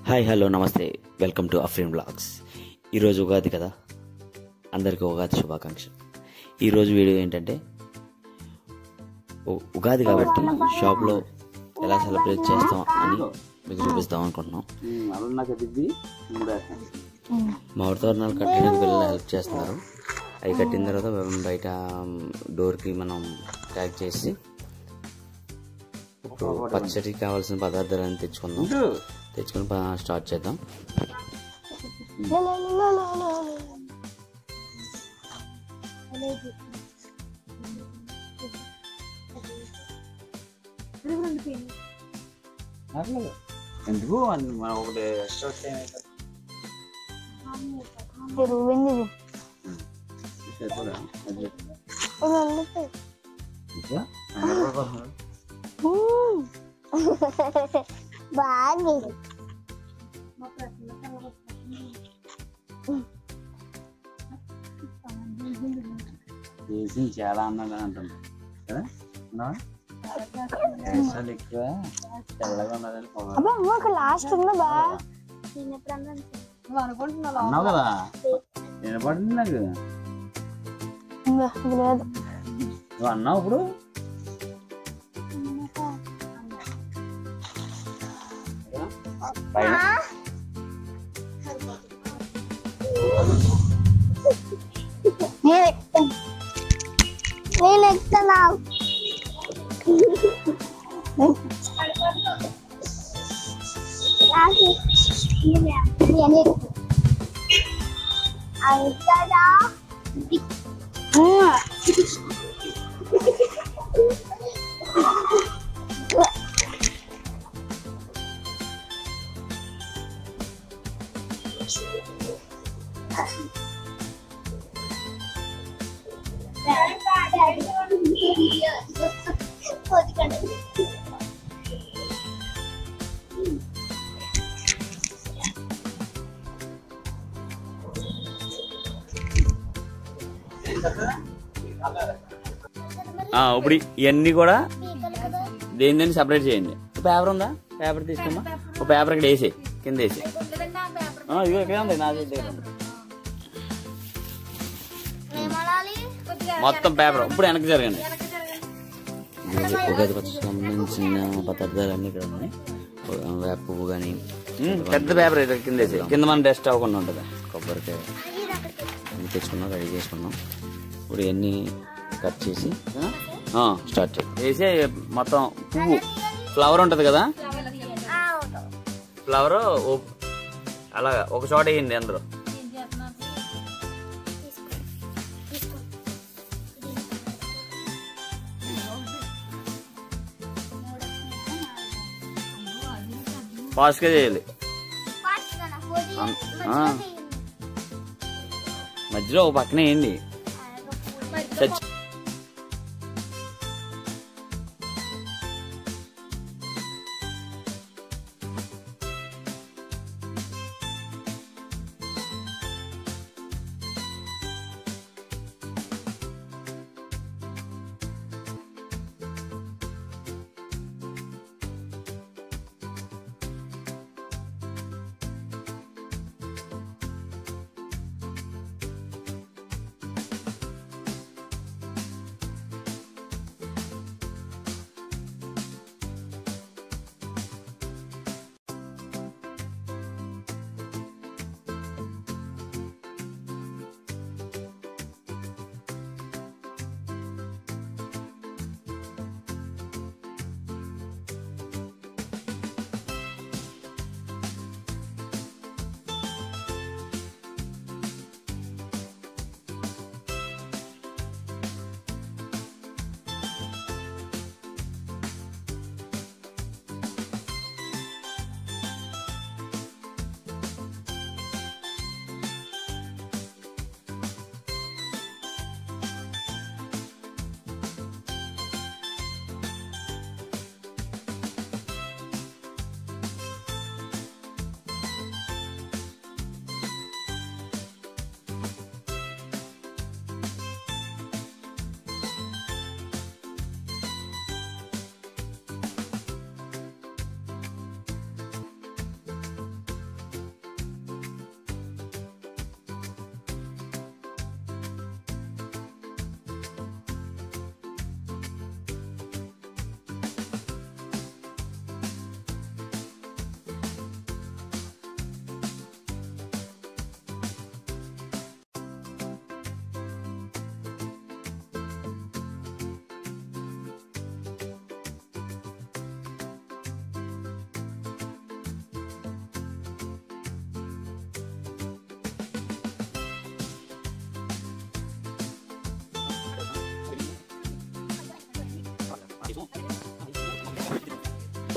Hi hello నమస్తే, welcome to Afreen blogs. ఈరోజు ఉగాది కదా, అందరికీ ఉగాది శుభాకాంక్షలు. ఈరోజు వీడియో ఏంటంటే ఉగాది కాబట్టి షాప్లో ఎలా సెలబ్రేట్ చేస్తాం అని మీకు చూపిస్తాం అనుకుంటున్నాం. మామిడి తోరణాలు కట్టడానికి పిల్లలు హెల్ప్ చేస్తున్నారు. అవి కట్టిన తర్వాత బయట డోర్కి మనం ట్యాగ్ చేసి పచ్చడికి కావాల్సిన పదార్థాలను తెచ్చుకొని స్టార్ట్ చేద్దాం. ఎందుకు మనం ఒకటి బాగా చేసి చాలా అన్నది అంటుంది కదా, ఎక్కువ తెల్లగా ఉన్నదని లాస్ట్ ఉన్నదా అన్నావు కదా, వినపడుతుంది నాకు. లేదు నువ్వు అన్నావు ఇప్పుడు పైన నేను ఎక్కుతున్నా. ఇప్పుడు ఇవన్నీ కూడా దేని సపరేట్ చేయండి. పేపర్ ఉందా? పేపర్ తీసుకోమా. ఒక పేపర్ ఇక్కడ వేసే, కింద వేసే. ఇదిగో ఇక్కడ ఉంది, నా దగ్గర ఉంది మొత్తం పేపర్. ఇప్పుడు వెనక్కి జరగండి. ఉగాది పచ్చడికి సంబంధించిన పదార్థాలన్నీ ఇక్కడ ఉన్నాయి. వేప పువ్వు కానీ పెద్ద పేపర్ కింద వేసే, కింద మనం డస్ట్ అవ్వకుండా ఉంటుంది. కొబ్బరికాయ అన్ని తెచ్చుకున్నాం, రెడీ చేసుకున్నాం. ఇప్పుడు ఇవన్నీ కట్ చేసి స్టార్ట్ చేద్దాం. వేసి మొత్తం పువ్వు ఫ్లవర్ ఉంటుంది కదా, ఫ్లవర్ అలా ఒక చోట వేయండి అందరూ. ఫాస్ట్గా చేయాలి. మధ్యలో ఒక పక్కనే వేయండి.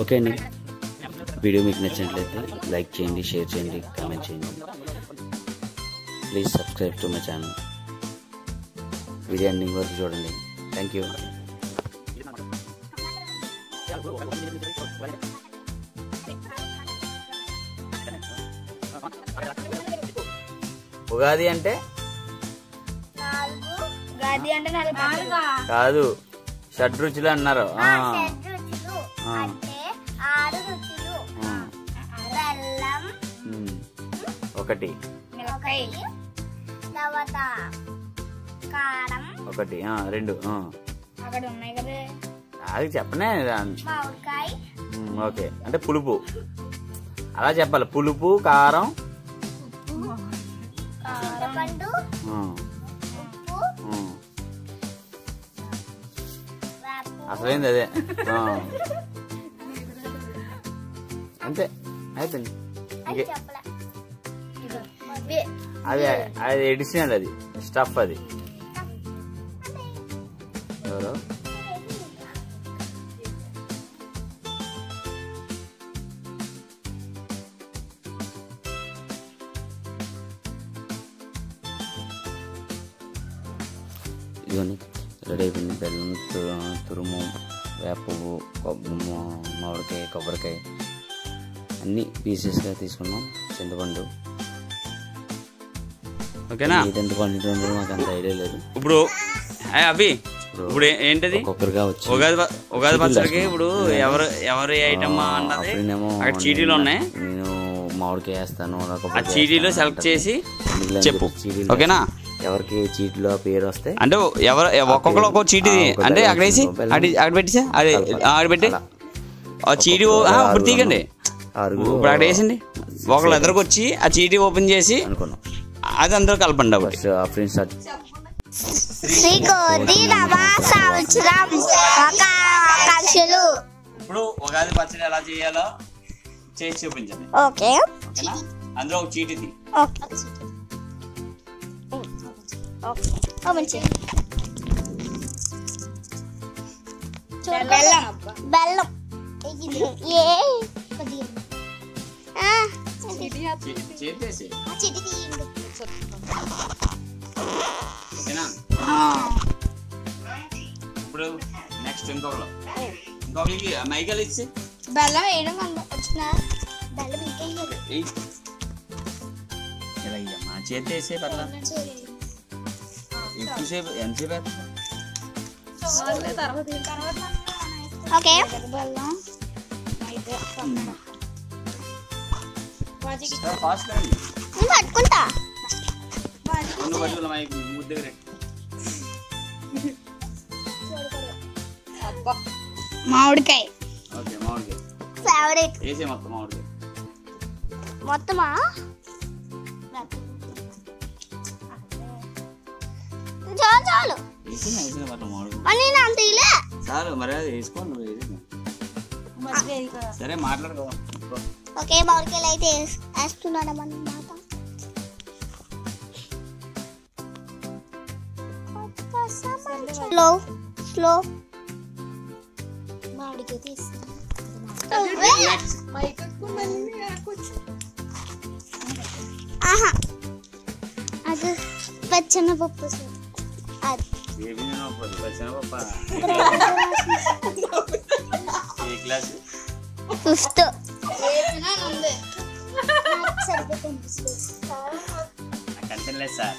ఓకే అండి, వీడియో మీకు నచ్చినట్లయితే లైక్ చేయండి, షేర్ చేయండి, కామెంట్ చేయండి. Please subscribe to my channel. Video ending వరకు చూడండి. Thank you. ఉగాది అంటే కాదు, షడ్రుచులు అన్నారు. ఒకటి ఒకటి రెండు అది చెప్పనే. ఓకే అంటే పులుపు అలా చెప్పాలి. పులుపు, కారం, అసలైంది అదే. అంతే అయిపోయింది. అది అది ఎడిషనల్, అది స్టఫ్. అది ఎవరు ఇదిగోండి రెడీ అయిపోయింది. బెల్లం, తురుము, వేప పువ్వు, మామిడికాయ, కొబ్బరికాయ అన్ని పీసెస్గా తీసుకున్నాం. చింతపండు. ఓకేనా? ఎంత క్వాంటిటీ ఉండదు మాకు అంత ఐడియా లేదు. ఇప్పుడు అవి ఇప్పుడు ఏంటది ఉగాది పచ్చడికి ఇప్పుడు ఎవరి ఐటమ్ అన్నది అక్కడ చీటీలు ఉన్నాయి. నేను మామిడికాయ వేస్తాను, ఆ చీటీలో సెలెక్ట్ చేసి చెప్పు. ఓకేనా? ఎవరికి చీటీలో పేరు వస్తే అంటే ఒక్కొక్కరు ఒక్కొక్క చీటీ అంటే అక్కడ వేసి అక్కడ పెట్టేసి అక్కడ పెట్టి ఆ చీటీ ఇప్పుడు తీగండి. ఇప్పుడు అక్కడ వేసండి. ఒకళ్ళు ఎదురుకు వచ్చి ఆ చీటీ ఓపెన్ చేసి అనుకున్నాం అది అందరూ కలపండి. ఇప్పుడు ఉగాది పచ్చడి ఎలా చేయాలో చేసి చూపించండి. అందులో ఒక చీటీ బెల్లం ఇప్పుడు నెక్స్ట్ ఇంకొకరికి మైకల్ ఇచ్చి బెల్లం వేయడం వచ్చిన బెల్లం మా చేతి వేసే పర్లా. ఎక్కువసేపు ఎంతసేపు? ఓకే పట్టుకుంటా. మామిడికాయ ఫేవరెట్. వేసే మొత్తం మామిడికాయ మొత్తమా? చాలు చాలు నేను అంత ఇలా చాలు. మరి అది వేసుకోండి. సరే మాట్లాడుకో. ఓకే మామిడికాయలు అయితే వేస్తున్నాడు అన్నమాట. స్లో స్లో మామిడికాయ తీస్తాను. అది పచ్చనపప్పు. ఫిఫ్త్ కనిపించలేదు సార్.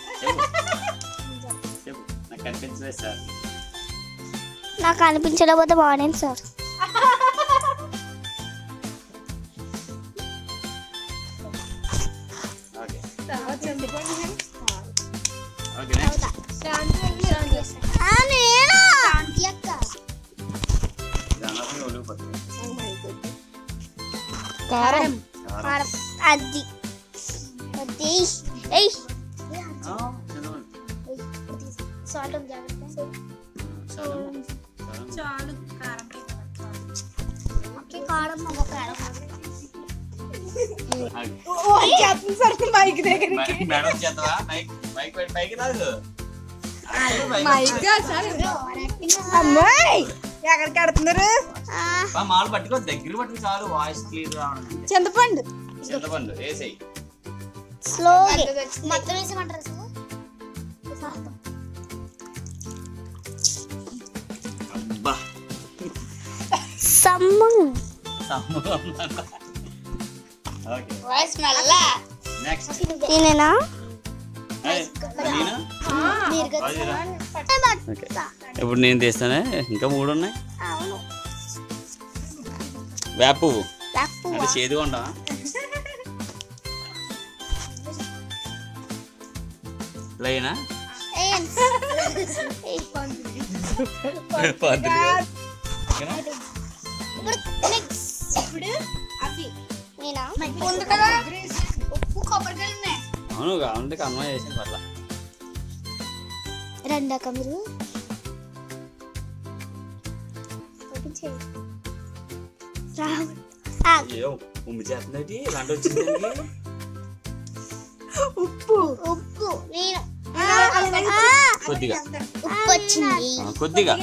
నాకు కనిపించలేదు సార్. నాకు అనిపించలేకపోతే బాగుంది సార్. కారం అది సాల్ట్ చాలు. కారం అమ్మాయి ఎక్కడికి ఆడుతున్నారు? మాలు పట్టుకో, దగ్గర పట్టుకు చాలు, వాయిస్ క్లియర్ రావడం. చింతపండు చింతపండు వేసేయి. స్లో మొత్తం వేసేమంటారు అబ్బా సమ్మం ఓకే వాయిస్ మెల్ల నెక్స్ట్ నేనేనా ఇప్పుడు నేను తీస్తానే. ఇంకా 3 ఉన్నాయి. అవును వేప పువ్వు తక్కువ అంటే చేదుగా ఉంటా. లైనా ఇప్పుడు అవి నేనా ఉంది కదా ఉప్పు కొబ్బరికాయలు ఉన్నాయి. అవును కావాలంటే కన్వా చేసిన పర్లా. రెండాక మీరు అయ్యో ఉమ్మి చేస్తుంది. ఇలాంటి వచ్చింది. ఉప్పు ఉప్పు నేను కొద్దిగా ఉప్పు వచ్చింది. కొద్దిగా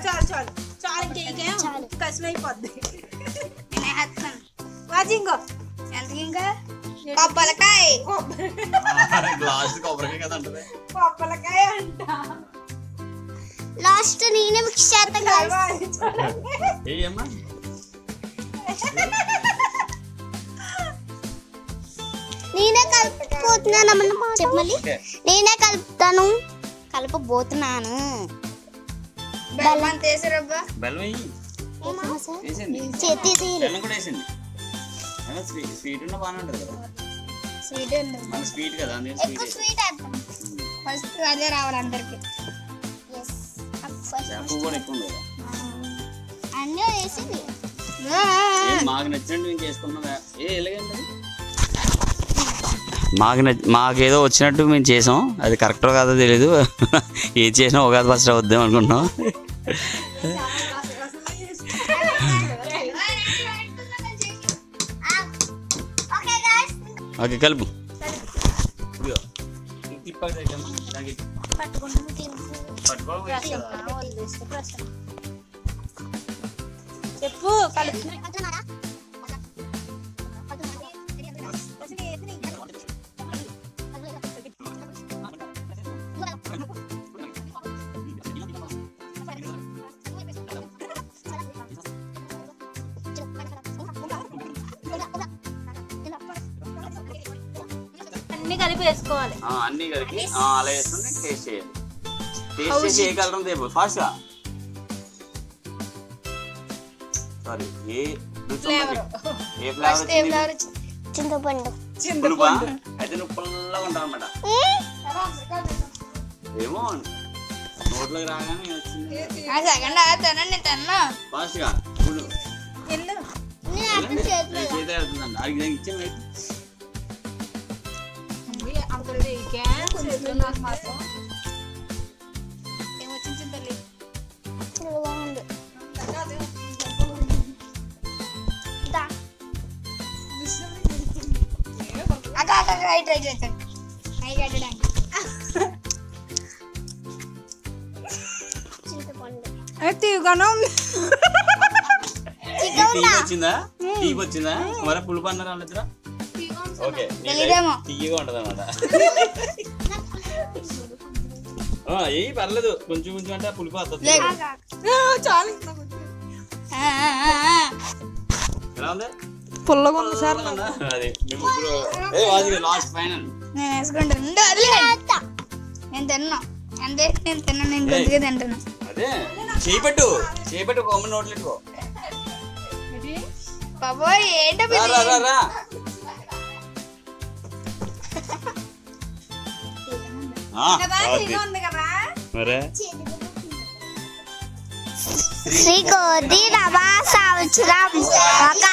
చాలు చాలు చాలు ఇంకేకే కసిమైపోద్ది. వాజింగో ఎంతకి ఇంకా కొబ్బరికాయ గ్లాస్ కొబ్బరికాయ కదా అంటది. పప్పలకాయ అంట. లాస్ట్ నేనే మిక్స్ చేస్తాను ఏయమ్మా నేనే కలుపుతున్నాను అమ్మా చెప్పమని నేనే కలపబోతున్నాను. బెల్లం తీసారబ్బా బెల్లం వేయి. వేసింది. తీసి బెల్లం కూడా వేసింది. స్వీట్ ఉన్న బాగానే ఉంటుంది కదా. స్వీట్ మన స్వీట్ కదా అందుకని ఎక్కువ స్వీట్ స్వీట్ వేద్దాం. ఫస్ట్ అదే రావాలి అందరికి. పువ్వు కూడా ఎక్కువ ఉంది కదా. అన్నీ వేసింది. మాకు నచ్చినట్టు మేము చేసుకుంటున్నాం. ఎలాగండి మాకేదో వచ్చినట్టు మేము చేసాం. అది కరెక్టో కాదో తెలీదు. ఏది చేసినా ఉగాది ఫస్ట్ అవుద్దాం అనుకుంటున్నాం. ఓకే కలుపు. చెప్పు కలుపు. అన్ని కలిపి వేసుకోవాలి. అన్ని కలిపి అలా వేస్తుంటే టేస్ట్ చేయాలి. టేస్ట్ చేసి ఏ కలర్ తేపు ఫాస్ట్ గా. సారీ ఏ ఫ్లేవర్ చింతపండు పులుపా? అయితే నువ్వు పుల్లగా ఉంటావు అన్నమాట. ఏమో నోట్లోకి రాగానే వచ్చింది ఫాస్ట్ గా. చేతి ఆడుతుందండి. అది ఇచ్చే వచ్చిందా? తీపి వచ్చిందా? మరి పులుపు అన్నారు అన్నదిరా. ఓకే తీయగా ఉంటది అన్నమాట. ఏ పర్లేదు కొంచెం కొంచెం అంటే పులుపు వస్తుంది. ఎలా ఉంది? పుల్లగా ఉంది సార్. అది ఇప్పుడు లాస్ట్ ఫైనల్ నేను వేసుకుంటాను. నేను తిన్నా అంతే. నేను తిన్నాను. నేను కొద్దిగా తింటున్నా. అదే చేపెట్టు కొమ్మ నోట్లు పెట్టుకో. బాబోయ్ ఏంటో శ్రీ కోటి నవ సంవత్సరం ఒక